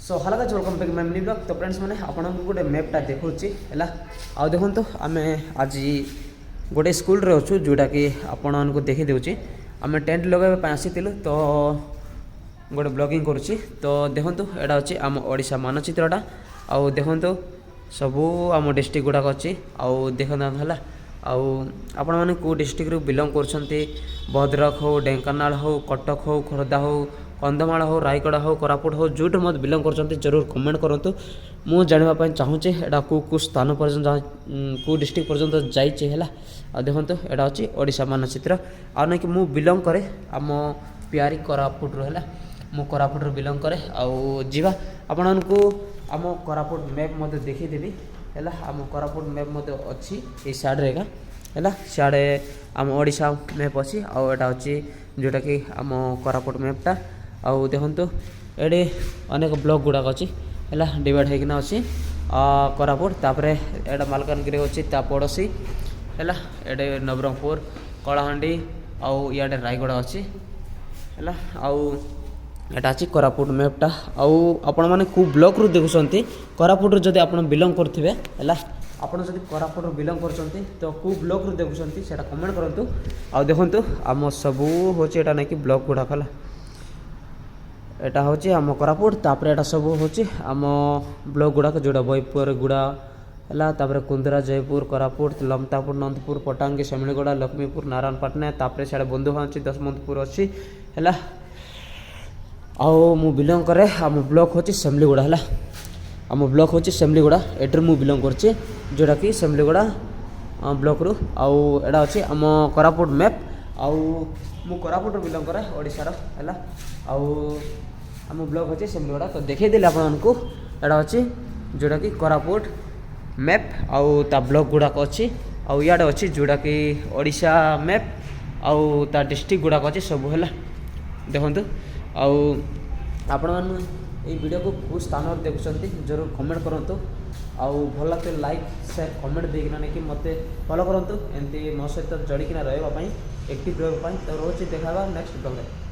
So hello guys welcome back my mini blog. तो friends मैंने आपको गोटे मैपटा देखुची है आ देखो तो आम आज गोटे स्कूल रे अच्छु जोटा कि आपण को देखी देउची आम टेंट लगाइबा आसी तो गोटे ब्लॉगिंग करुच्ची। तो देखो एटा अच्छी आम ओडिशा मानचित्रटा आउ देखो सबू आम डिस्ट्रिक्ट गुड़ाक अच्छी आउ देखो है आपण मैंने कौ डिस्ट्रिक्ट रू बिलंग करछंती भद्रक हो ढेंकानाल हो कटक हो खोर्धा हो कंधमाल हो रायगड़ा हो कोरापुट हो जो मत बिलंग करछंती जरूर कमेंट करंतु। मु जानिबा चाहूचे एटा को स्थान पर्यंत को डिस्ट्रिक्ट पर्यंत जाइए है आ देखो एटा अच्छी ओडिशा मानचित्र आ ना कि मु बिलंग करे आम प्यारी कोरापुट रू है मु कोरापुट रू बिलंग करे आउ जीवा आपण को आम कोरापुट मैप मते देखिदेवी है आम कोरापुट मैप मते अच्छी ये साइड्रे है सियाड़े आम ओडिशा मैप अच्छी आउ एटा अच्छी जोटा कि आम कोरापुट मैपटा आउ देखो ये अनेक ब्लॉक गुड़ाक अच्छी है डिवाइड होना अच्छी कोरापुट तापरे एटा मालकानगिरी अच्छी ता पड़ोसी है ये नवरंगपुर कलाहांडी आउ इे रायगड़ा अच्छी है आउ एटा अच्छी कोरापुट मैपटा आउ आपण मैंने कौ ब्लॉक रू देखुंत कोरापुट जदि आप बिलंग करेंगे है आपड़ जब कोरापुट बिलंग कर तो कौ ब्लॉक रू देखुंत से कमेंट करूँ। आ देखो आम सबू हूँ यहाँ ना कि ब्लॉक गुड़ाक है एटा हूँ आम कोरापुट तापर एटा सब हूँ आम ब्लॉक गुड़ाक जोड़ा बईपुर गुड़ा है कुंदरा जयपुर कोरापुट लमतापुर नंदपुर पटांगी सेमलीगड़ा लक्ष्मीपुर नारायणपाटना तापर सियाड़े बंधुआ अच्छी दशमंतपुर अच्छी है मु बिलंग करे आम ब्लॉक हूँ सेमलीगड़ा है आम ब्लॉक हूँ सेमलीगड़ा एटर मु बिलंग कर जोटा कि सेमलीगड़ा ब्लॉक रू आउ एटा अच्छी आम कोरापुट मैप आउ मु कोरापुट बिलंग करे ओडिशार है आउ आम ब्लॉक अच्छे सेमलीगड़ा तो देखी आपको एटा अच्छी जोटा कि कोरापुट मैप आउ ता ब्लॉक गुड़ाक अच्छी आउ इे अच्छी जोटा कि ओडिशा मैप आउ ता डिस्ट्रिक्ट गुड़ाक अच्छी सब है देखु आउ आपण ये वीडियो को कौ स्थान देखुं जरूर कमेंट करूँ आउ भल लगे लाइक शेयर कमेंट देना नहीं कि मत फॉलो करूँ एमती मो सहित जड़िकिना रही एक्टिव रही तो रोज देखा नेक्स्ट ब्लॉग।